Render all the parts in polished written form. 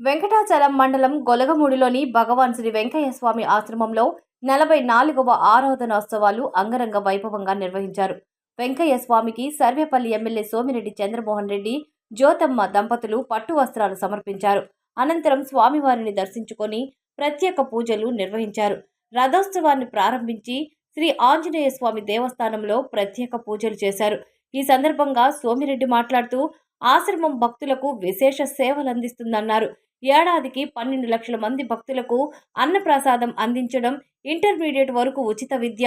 వెంకటాచలం మండలం గొలగమూడిలోని భగవాన్ శ్రీ వెంకయ్య స్వామి ఆశ్రమంలో 44వ ఆరాధనోత్సవాలు అంగరంగ వైభవంగా నిర్వహించారు. వెంకయ్య స్వామికి సర్వేపల్లి ఎమ్మెల్యే సోమిరెడ్డి చంద్రమోహన్ రెడ్డి, జ్యోతమ్మ దంపతులు పట్టు వస్త్రాలు సమర్పించారు. అనంతరం స్వామివారిని దర్శించుకొని ప్రత్యేక పూజలు నిర్వహించారు. రథోత్సవాన్ని ప్రారంభించి శ్రీ ఆంజనేయ స్వామి దేవస్థానంలో ప్రత్యేక పూజలు చేశారు. ఈ సందర్భంగా సోమిరెడ్డి మాట్లాడుతూ ఆశ్రమం భక్తులకు విశేష సేవలు అందిస్తుందన్నారు. ఏడాదికి 12 లక్షల మంది భక్తులకు అన్నప్రసాదం అందించడం, ఇంటర్మీడియట్ వరకు ఉచిత విద్య,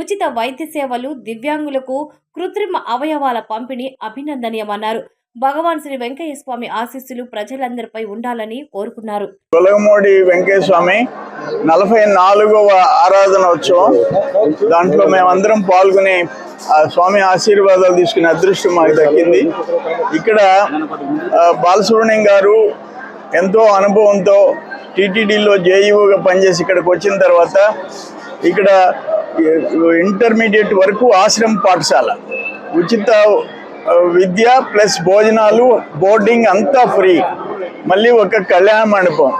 ఉచిత వైద్య సేవలు, దివ్యాంగులకు కృత్రిమ అవయవాల పంపిణీ అభినందనీయమన్నారు. భగవాన్ శ్రీ వెంకయ్య స్వామి ఆశీస్సులు ప్రజలందరిపై ఉండాలని కోరుకున్నారు. గొలగమూడి వెంకయ్య స్వామి 44వ ఆరాధనోత్సవం, దాంట్లో మేమందరం పాల్గొని స్వామి ఆశీర్వాదాలు తీసుకునే అదృష్టం మాకు దక్కింది. ఇక్కడ బాలసుబ్రహ్మణ్యం గారు ఎంతో అనుభవంతో టీటీడీలో జేఈఓగా పనిచేసి ఇక్కడికి వచ్చిన తర్వాత ఇక్కడ ఇంటర్మీడియట్ వరకు ఆశ్రమ పాఠశాల, ఉచిత విద్య ప్లస్ భోజనాలు, బోర్డింగ్ అంతా ఫ్రీ. మళ్ళీ ఒక కళ్యాణ మండపం,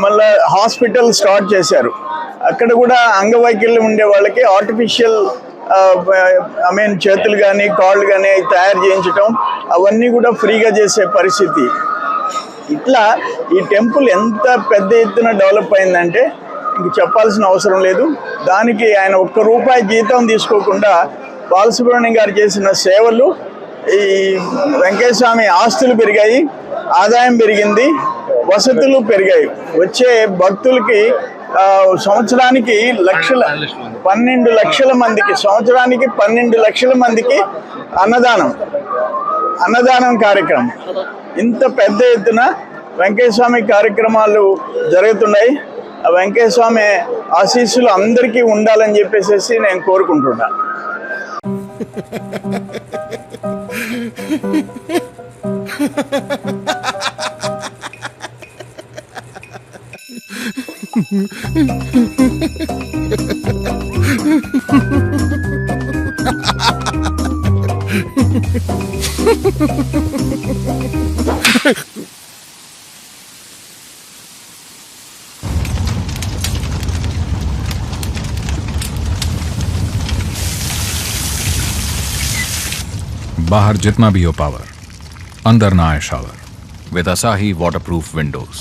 మళ్ళీ హాస్పిటల్ స్టార్ట్ చేశారు. అక్కడ కూడా అంగవైకల్యం ఉండే వాళ్ళకి ఆర్టిఫిషియల్ చేతులు కానీ కాళ్ళు కానీ తయారు చేయించటం, అవన్నీ కూడా ఫ్రీగా చేసే పరిస్థితి. ఇట్లా ఈ టెంపుల్ ఎంత పెద్ద ఎత్తున డెవలప్ అయిందంటే ఇంక చెప్పాల్సిన అవసరం లేదు. దానికి ఆయన ₹1 జీతం తీసుకోకుండా బాలసుబ్రహ్మణ్యం గారు చేసిన సేవలు, ఈ వెంకయ్య స్వామి ఆస్తులు పెరిగాయి, ఆదాయం పెరిగింది, వసతులు పెరిగాయి. వచ్చే భక్తులకి సంవత్సరానికి 12 లక్షల మందికి, సంవత్సరానికి 12 లక్షల మందికి అన్నదానం కార్యక్రమం. ఇంత పెద్ద ఎత్తున వెంకయ్య స్వామి కార్యక్రమాలు జరుగుతున్నాయి. ఆ వెంకయ్య స్వామి ఆశీస్సులు అందరికీ ఉండాలని చెప్పేసి నేను కోరుకుంటున్నా. बाहर जितना भी हो पावर, अंदर ना आए शावर विद असाही वाटरप्रूफ विंडोज।